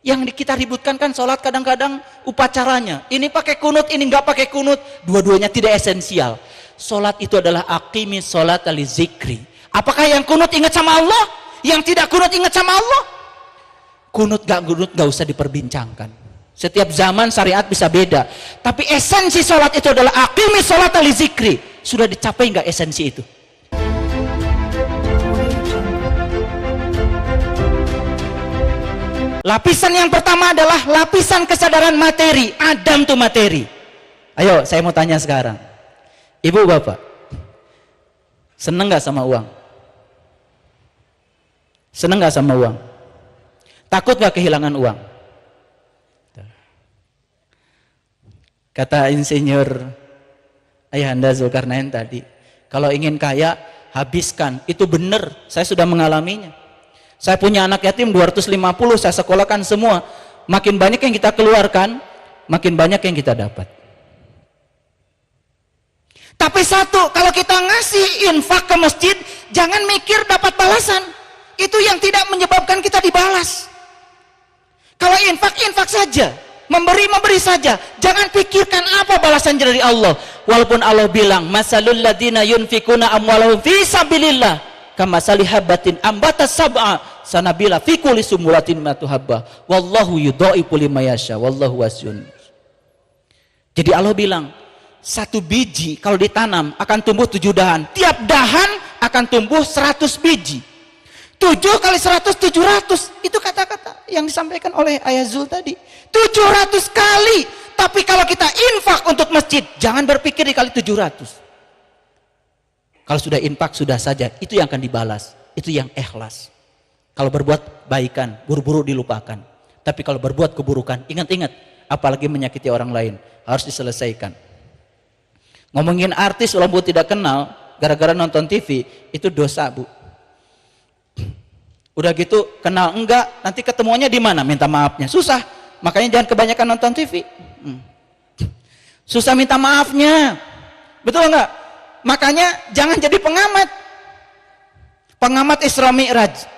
Yang kita ributkan kan sholat kadang-kadang upacaranya. Ini pakai kunut, ini nggak pakai kunut. Dua-duanya tidak esensial. Sholat itu adalah aqimis sholat li zikri. Apakah yang kunut ingat sama Allah? Yang tidak kunut ingat sama Allah? Kunut gak usah diperbincangkan. Setiap zaman syariat bisa beda. Tapi esensi sholat itu adalah aqimis sholat li zikri. Sudah dicapai nggak esensi itu? Lapisan yang pertama adalah lapisan kesadaran materi. Adam tuh materi. Ayo, saya mau tanya sekarang. Ibu bapak, seneng gak sama uang? Seneng gak sama uang? Takut gak kehilangan uang? Kata insinyur Ayahanda Zulkarnain tadi, kalau ingin kaya, habiskan. Itu benar, saya sudah mengalaminya. Saya punya anak yatim 250, saya sekolahkan semua. Makin banyak yang kita keluarkan, makin banyak yang kita dapat. Tapi satu, kalau kita ngasih infak ke masjid, jangan mikir dapat balasan. Itu yang tidak menyebabkan kita dibalas. Kalau infak, infak saja. Memberi saja. Jangan pikirkan apa balasan dari Allah. Walaupun Allah bilang, masalul ladina yunfikuna amwalahum fi sabilillah kamasali habatin ambatas sab'a sanabila fi kulli sumulatin matu habba wallahu yudhaifu liman yasha wallahu wasi'un. Jadi Allah bilang, satu biji kalau ditanam akan tumbuh 7 dahan. Tiap dahan akan tumbuh 100 biji. 7 kali 100 700. Itu kata-kata yang disampaikan oleh Ayah Zul tadi. 700 kali. Tapi kalau kita infak untuk masjid, jangan berpikir dikali 700. Kalau sudah infak sudah saja, itu yang akan dibalas. Itu yang ikhlas. Kalau berbuat baikan, buru-buru dilupakan. Tapi kalau berbuat keburukan, ingat-ingat, apalagi menyakiti orang lain, harus diselesaikan. Ngomongin artis walaupun tidak kenal, gara-gara nonton TV, itu dosa, Bu. Udah gitu kenal enggak, nanti ketemuannya di mana? Minta maafnya susah. Makanya jangan kebanyakan nonton TV. Susah minta maafnya. Betul enggak? Makanya jangan jadi pengamat. Pengamat Isra Mi'raj.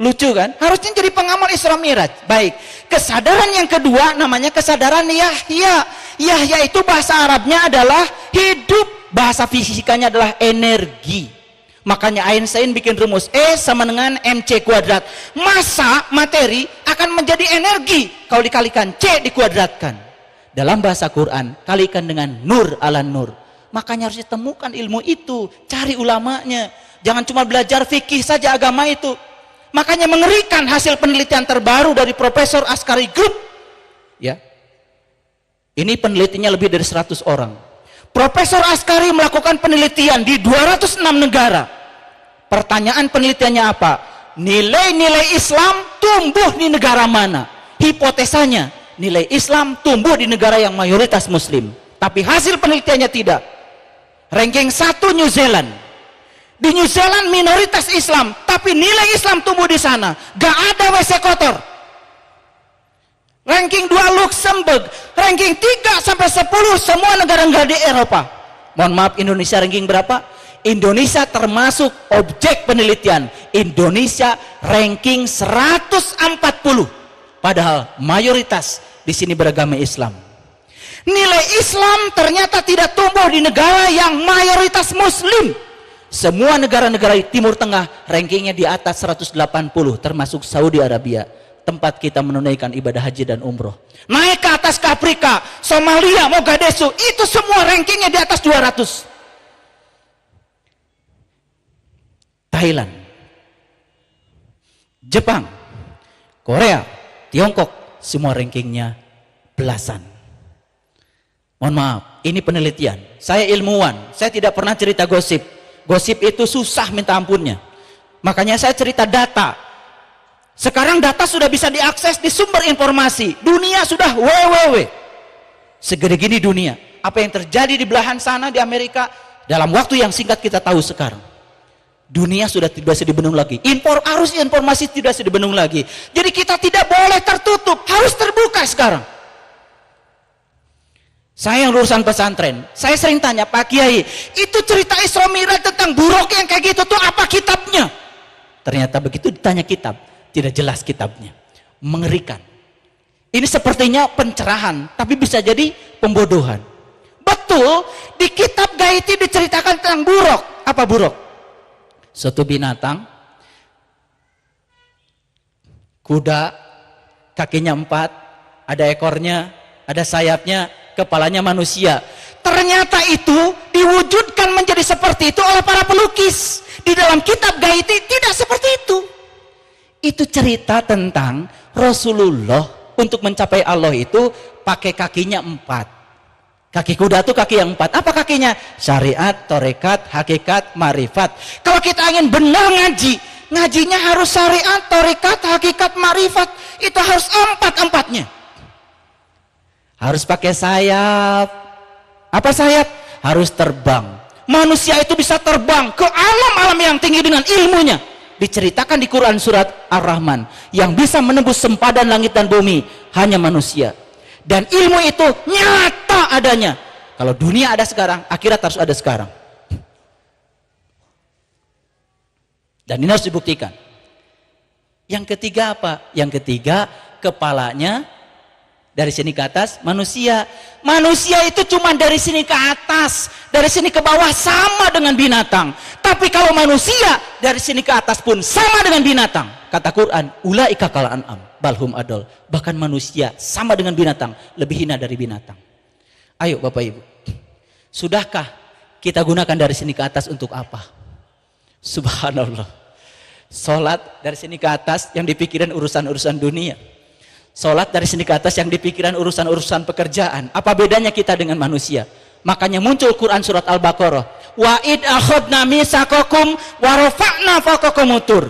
Lucu kan? Harusnya jadi pengamal Isra Mi'raj. Baik. Kesadaran yang kedua namanya kesadaran Yahya. Yahya itu bahasa Arabnya adalah hidup. Bahasa fisikanya adalah energi. Makanya Einstein bikin rumus E sama dengan MC kuadrat. Massa, materi akan menjadi energi kalau dikalikan C dikuadratkan. Dalam bahasa Quran, kalikan dengan nur ala nur. Makanya harus ditemukan ilmu itu. Cari ulamanya. Jangan cuma belajar fikih saja agama itu. Makanya mengerikan hasil penelitian terbaru dari Profesor Askari Group. Ya. Ini penelitiannya lebih dari 100 orang. Profesor Askari melakukan penelitian di 206 negara. Pertanyaan penelitiannya apa? Nilai-nilai Islam tumbuh di negara mana? Hipotesanya, nilai Islam tumbuh di negara yang mayoritas Muslim. Tapi hasil penelitiannya tidak. Ranking 1 New Zealand. Di New Zealand minoritas Islam, tapi nilai Islam tumbuh di sana. Gak ada WC kotor. Ranking 2 Luxembourg. Ranking 3 sampai 10 semua negara-negara di Eropa. Mohon maaf, Indonesia ranking berapa? Indonesia termasuk objek penelitian. Indonesia ranking 140. Padahal mayoritas di sini beragama Islam. Nilai Islam ternyata tidak tumbuh di negara yang mayoritas Muslim. Semua negara-negara Timur Tengah rankingnya di atas 180, termasuk Saudi Arabia, tempat kita menunaikan ibadah haji dan umroh. Naik ke atas ke Afrika, Somalia, Mogadishu, itu semua rankingnya di atas 200. Thailand, Jepang, Korea, Tiongkok, semua rankingnya belasan. Mohon maaf, ini penelitian. Saya ilmuwan, saya tidak pernah cerita gosip. Gosip itu susah minta ampunnya. Makanya saya cerita data. Sekarang data sudah bisa diakses di sumber informasi. Dunia sudah www. Segede gini dunia. Apa yang terjadi di belahan sana di Amerika, dalam waktu yang singkat kita tahu sekarang. Dunia sudah tidak bisa dibendung lagi. Arus informasi tidak bisa dibendung lagi. Jadi kita tidak boleh tertutup, harus terbuka sekarang. Saya yang lulusan pesantren, saya sering tanya, Pak Kiai, itu cerita Isra Mi'raj tentang buruk yang kayak gitu tuh apa kitabnya? Ternyata begitu ditanya kitab, tidak jelas kitabnya. Mengerikan. Ini sepertinya pencerahan, tapi bisa jadi pembodohan. Betul, di kitab Gaiti diceritakan tentang buruk. Apa buruk? Suatu binatang, kuda, kakinya 4, ada ekornya, ada sayapnya, kepalanya manusia. Ternyata itu diwujudkan menjadi seperti itu oleh para pelukis. Di dalam kitab Gaiti tidak seperti itu. Itu cerita tentang Rasulullah untuk mencapai Allah itu pakai kakinya 4. Kaki kuda itu kaki yang 4. Apa kakinya? Syariat, torekat, hakikat, marifat. Kalau kita ingin benar ngaji, ngajinya harus syariat, torekat, hakikat, marifat. Itu harus 4-4-nya. Harus pakai sayap. Apa sayap? Harus terbang. Manusia itu bisa terbang ke alam-alam yang tinggi dengan ilmunya. Diceritakan di Quran surat Ar-Rahman, yang bisa menembus sempadan langit dan bumi hanya manusia. Dan ilmu itu nyata adanya. Kalau dunia ada sekarang, akhirat harus ada sekarang. Dan ini harus dibuktikan. Yang ketiga apa? Yang ketiga, kepalanya dari sini ke atas manusia. Manusia itu cuma dari sini ke atas, dari sini ke bawah sama dengan binatang. Tapi kalau manusia dari sini ke atas pun sama dengan binatang. Kata Quran, ulaika kal an'am balhum adol. Bahkan manusia sama dengan binatang, lebih hina dari binatang. Ayo Bapak Ibu, sudahkah kita gunakan dari sini ke atas untuk apa? Subhanallah. Salat dari sini ke atas yang dipikirin urusan-urusan dunia. Salat dari sini ke atas yang dipikiran urusan-urusan pekerjaan. Apa bedanya kita dengan manusia? Makanya muncul Quran surat Al-Baqarah. Wa id akhadna mitsaqakum wa rafa'na fawqakum tur.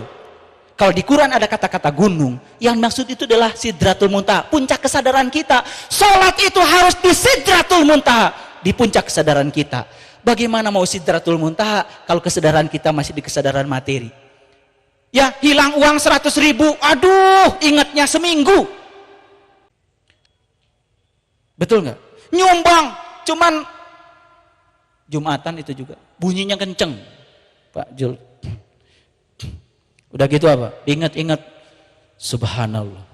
Kalau di Quran ada kata-kata gunung, yang maksud itu adalah Sidratul Muntaha, puncak kesadaran kita. Salat itu harus di Sidratul Muntaha, di puncak kesadaran kita. Bagaimana mau Sidratul Muntaha kalau kesadaran kita masih di kesadaran materi? Ya, hilang uang 100.000, aduh, ingatnya seminggu. Betul nggak? Nyumbang, cuman Jumatan itu juga bunyinya kenceng, Pak Jul. Udah gitu apa? Ingat-ingat, subhanallah.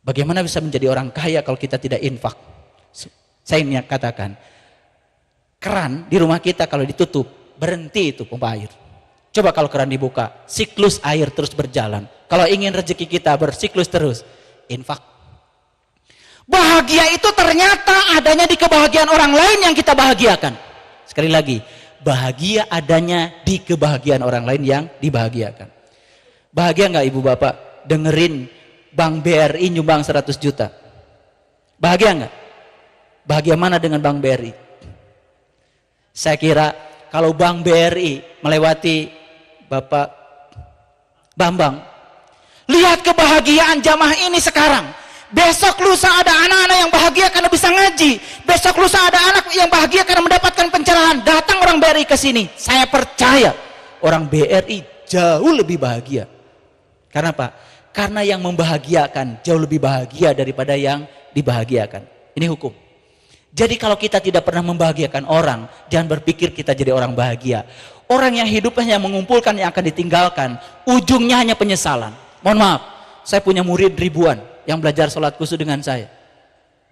Bagaimana bisa menjadi orang kaya kalau kita tidak infak? Saya ingin katakan, keran di rumah kita kalau ditutup, berhenti itu pompa air. Coba kalau keran dibuka, siklus air terus berjalan. Kalau ingin rezeki kita bersiklus terus, infak. Bahagia itu ternyata adanya di kebahagiaan orang lain yang kita bahagiakan. Sekali lagi, bahagia adanya di kebahagiaan orang lain yang dibahagiakan. Bahagia nggak Ibu Bapak dengerin Bank BRI nyumbang 100 juta? Bahagia nggak? Bahagia mana dengan Bank BRI? Saya kira kalau Bank BRI melewati Bapak Bambang, lihat kebahagiaan jamaah ini sekarang. Besok lusa ada anak-anak yang bahagia karena bisa ngaji. Besok lusa ada anak yang bahagia karena mendapatkan pencerahan. Datang orang BRI ke sini. Saya percaya orang BRI jauh lebih bahagia. Karena apa? Karena yang membahagiakan jauh lebih bahagia daripada yang dibahagiakan. Ini hukum. Jadi kalau kita tidak pernah membahagiakan orang, jangan berpikir kita jadi orang bahagia. Orang yang hidupnya mengumpulkan yang akan ditinggalkan, ujungnya hanya penyesalan. Mohon maaf, saya punya murid ribuan yang belajar sholat khusyuk dengan saya,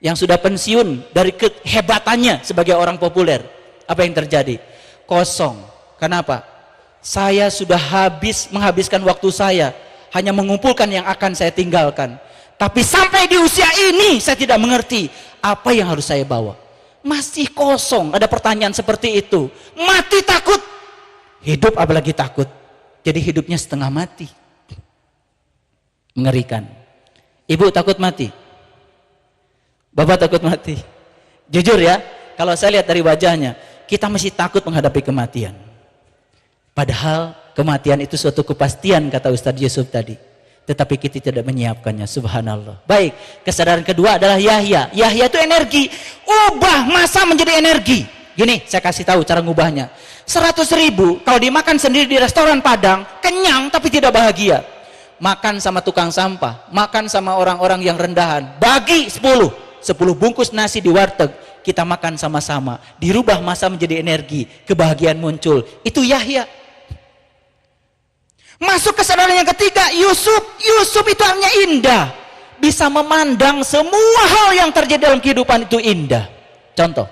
yang sudah pensiun dari kehebatannya sebagai orang populer. Apa yang terjadi? Kosong. Kenapa? Saya sudah menghabiskan waktu saya hanya mengumpulkan yang akan saya tinggalkan. Tapi sampai di usia ini saya tidak mengerti apa yang harus saya bawa. Masih kosong. Ada pertanyaan seperti itu. Mati takut, hidup apalagi takut. Jadi hidupnya setengah mati. Mengerikan. Ibu takut mati? Bapak takut mati? Jujur ya, kalau saya lihat dari wajahnya, kita masih takut menghadapi kematian. Padahal kematian itu suatu kepastian, kata Ustadz Yusuf tadi. Tetapi kita tidak menyiapkannya, subhanallah. Baik, kesadaran kedua adalah Yahya. Yahya itu energi. Ubah masa menjadi energi. Gini, saya kasih tahu cara ngubahnya. 100.000 kalau dimakan sendiri di restoran Padang, kenyang tapi tidak bahagia. Makan sama tukang sampah, makan sama orang-orang yang rendahan, bagi 10 bungkus nasi di warteg, kita makan sama-sama, dirubah masa menjadi energi, kebahagiaan muncul. Itu Yahya. Masuk kesadaran yang ketiga, Yusuf itu artinya indah. Bisa memandang semua hal yang terjadi dalam kehidupan itu indah. Contoh,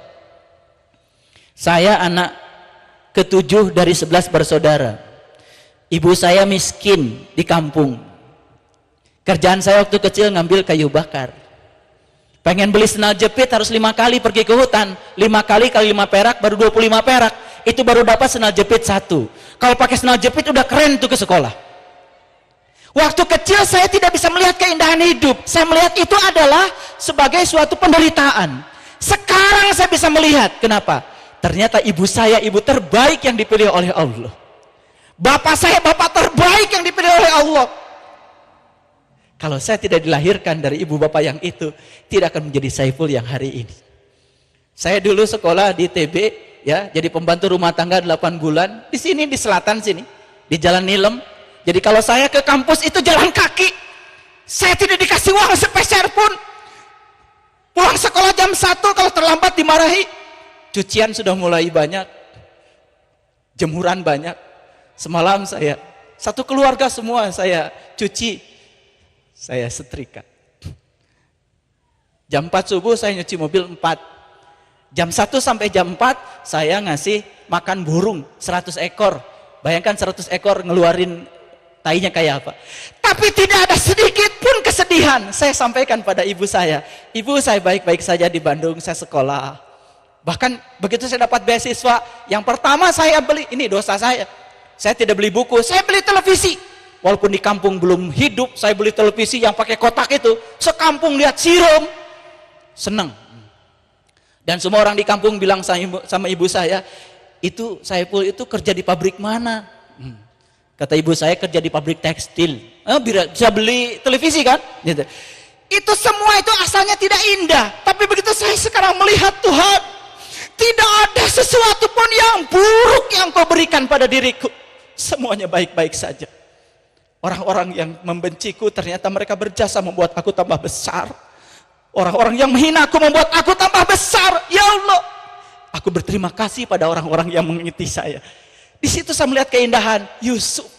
saya anak ke-7 dari 11 bersaudara. Ibu saya miskin di kampung. Kerjaan saya waktu kecil ngambil kayu bakar. Pengen beli sendal jepit harus 5 kali pergi ke hutan. 5 kali kali 5 perak baru 25 perak. Itu baru dapat sendal jepit 1. Kalau pakai sendal jepit udah keren tuh ke sekolah. Waktu kecil saya tidak bisa melihat keindahan hidup. Saya melihat itu adalah sebagai suatu penderitaan. Sekarang saya bisa melihat. Kenapa? Ternyata ibu saya ibu terbaik yang dipilih oleh Allah. Bapak saya bapak terbaik yang dipilih oleh Allah. Kalau saya tidak dilahirkan dari ibu bapak yang itu, tidak akan menjadi Saiful yang hari ini. Saya dulu sekolah di TB, ya, jadi pembantu rumah tangga 8 bulan. Di sini, di selatan sini, di Jalan Nilem. Jadi kalau saya ke kampus itu jalan kaki. Saya tidak dikasih uang sepeser pun. Pulang sekolah jam 1, kalau terlambat dimarahi. Cucian sudah mulai banyak. Jemuran banyak. Semalam saya, satu keluarga semua saya cuci. Saya setrika. Jam 4 subuh saya nyuci mobil 4. Jam 1 sampai jam 4 saya ngasih makan burung 100 ekor. Bayangkan 100 ekor ngeluarin tainya kayak apa. Tapi tidak ada sedikit pun kesedihan. Saya sampaikan pada ibu saya. Ibu, saya baik-baik saja di Bandung, saya sekolah. Bahkan begitu saya dapat beasiswa, yang pertama saya beli, ini dosa saya. Saya tidak beli buku, saya beli televisi. Walaupun di kampung belum hidup, saya beli televisi yang pakai kotak itu. Sekampung lihat sirum. Senang. Dan semua orang di kampung bilang sama ibu saya, itu Saiful itu kerja di pabrik mana? Kata ibu saya kerja di pabrik tekstil. Bisa beli televisi kan? Gitu. Itu semua itu asalnya tidak indah. Tapi begitu saya sekarang melihat Tuhan, tidak ada sesuatu pun yang buruk yang kau berikan pada diriku. Semuanya baik-baik saja. Orang-orang yang membenciku ternyata mereka berjasa membuat aku tambah besar. Orang-orang yang menghina aku membuat aku tambah besar. Ya Allah, aku berterima kasih pada orang-orang yang mengikuti saya. Di situ saya melihat keindahan Yusuf.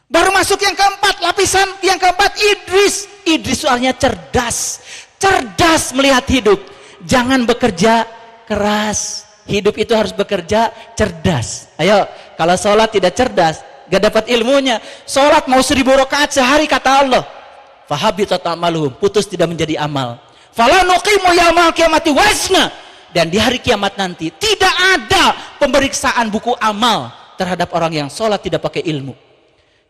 Baru masuk yang keempat, lapisan yang keempat, Idris. Idris soalnya cerdas. Cerdas melihat hidup. Jangan bekerja keras. Hidup itu harus bekerja cerdas. Ayo, kalau sholat tidak cerdas, gak dapat ilmunya. Sholat mau 1000 rakaat sehari kata Allah, fahabitat a'maluhum, putus tidak menjadi amal. Fala nuqimu yaumal qiyamati wazna, dan di hari kiamat nanti tidak ada pemeriksaan buku amal terhadap orang yang sholat tidak pakai ilmu.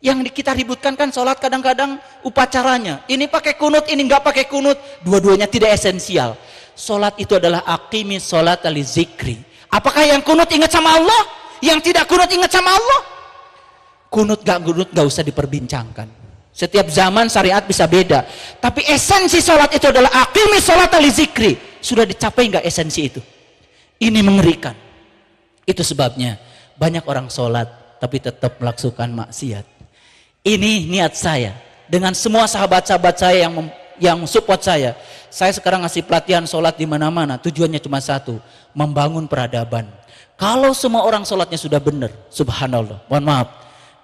Yang kita ributkan kan sholat kadang-kadang upacaranya, ini pakai kunut, ini nggak pakai kunut, dua-duanya tidak esensial. Sholat itu adalah aqimi sholat li zikri. Apakah yang kunut ingat sama Allah? Yang tidak kunut ingat sama Allah? Kunut gak usah diperbincangkan. Setiap zaman syariat bisa beda. Tapi esensi sholat itu adalah aqimi sholat li zikri. Sudah dicapai nggak esensi itu? Ini mengerikan. Itu sebabnya banyak orang sholat tapi tetap melakukan maksiat. Ini niat saya dengan semua sahabat-sahabat saya yang support saya. Saya sekarang ngasih pelatihan sholat di mana-mana. Tujuannya cuma satu, membangun peradaban. Kalau semua orang sholatnya sudah benar, subhanallah, mohon maaf,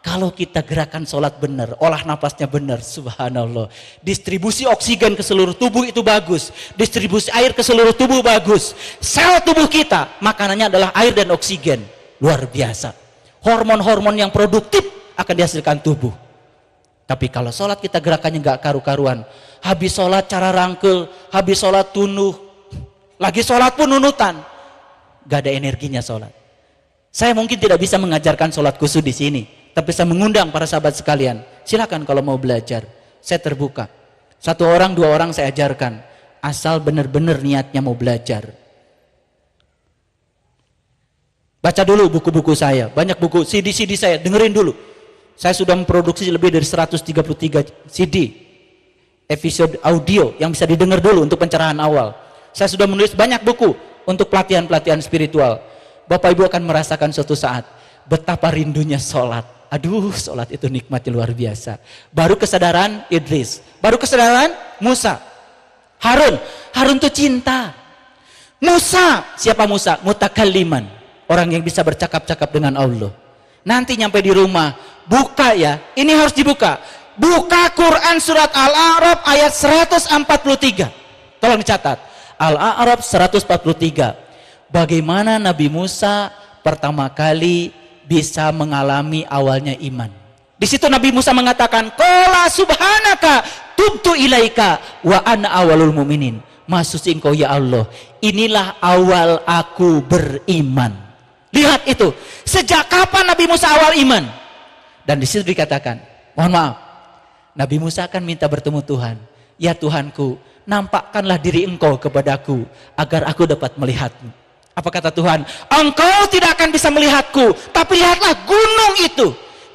kalau kita gerakan sholat benar, olah napasnya benar, subhanallah, distribusi oksigen ke seluruh tubuh itu bagus, distribusi air ke seluruh tubuh bagus, sel tubuh kita makanannya adalah air dan oksigen, luar biasa. Hormon-hormon yang produktif akan dihasilkan tubuh. Tapi kalau sholat kita gerakannya nggak karu-karuan, habis sholat cara rangkel, habis sholat tunuh, lagi sholat pun nunutan, gak ada energinya sholat. Saya mungkin tidak bisa mengajarkan sholat khusyuk di sini, tapi saya mengundang para sahabat sekalian, silakan kalau mau belajar, saya terbuka. 1 orang 2 orang saya ajarkan, asal benar-benar niatnya mau belajar. Baca dulu buku-buku saya, banyak buku, CD-CD saya, dengerin dulu. Saya sudah memproduksi lebih dari 133 CD, episode audio yang bisa didengar dulu untuk pencerahan awal. Saya sudah menulis banyak buku untuk pelatihan-pelatihan spiritual. Bapak Ibu akan merasakan suatu saat betapa rindunya sholat. Aduh, sholat itu nikmatnya luar biasa. Baru kesadaran Idris, baru kesadaran Musa. Harun tuh cinta. Musa, siapa Musa? Mutakalliman, orang yang bisa bercakap-cakap dengan Allah. Nanti nyampe di rumah, buka ya, ini harus dibuka. Buka Quran surat Al-A'raf ayat 143. Tolong dicatat. Al-A'raf 143. Bagaimana Nabi Musa pertama kali bisa mengalami awalnya iman. Di situ Nabi Musa mengatakan, "Qala subhanaka tubtu ilaika wa ana awalul mu'minin." Maha suci Engkau ya Allah, inilah awal aku beriman. Lihat itu, sejak kapan Nabi Musa awal iman? Dan di situ dikatakan, mohon maaf, Nabi Musa akan minta bertemu Tuhan. Ya Tuhanku, nampakkanlah diri Engkau kepadaku agar aku dapat melihatmu. Apa kata Tuhan? Engkau tidak akan bisa melihatku, tapi lihatlah gunung itu.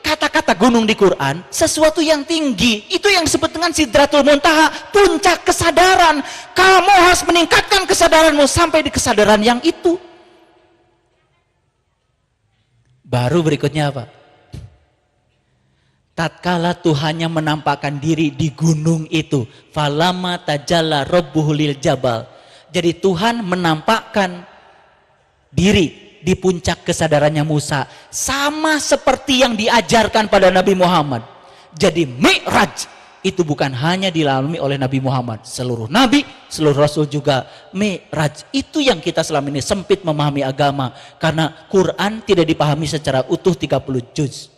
Kata-kata gunung di Quran, sesuatu yang tinggi, itu yang disebut dengan Sidratul Muntaha, puncak kesadaran. Kamu harus meningkatkan kesadaranmu sampai di kesadaran yang itu. Baru berikutnya apa? Tatkala Tuhannya menampakkan diri di gunung itu, falama tajalla rabbuhu lil jabal. Jadi Tuhan menampakkan diri di puncak kesadarannya Musa, sama seperti yang diajarkan pada Nabi Muhammad. Jadi Mi'raj itu bukan hanya dilalui oleh Nabi Muhammad, seluruh nabi, seluruh rasul juga. Mi'raj itu yang kita selama ini sempit memahami agama, karena Quran tidak dipahami secara utuh 30 juz.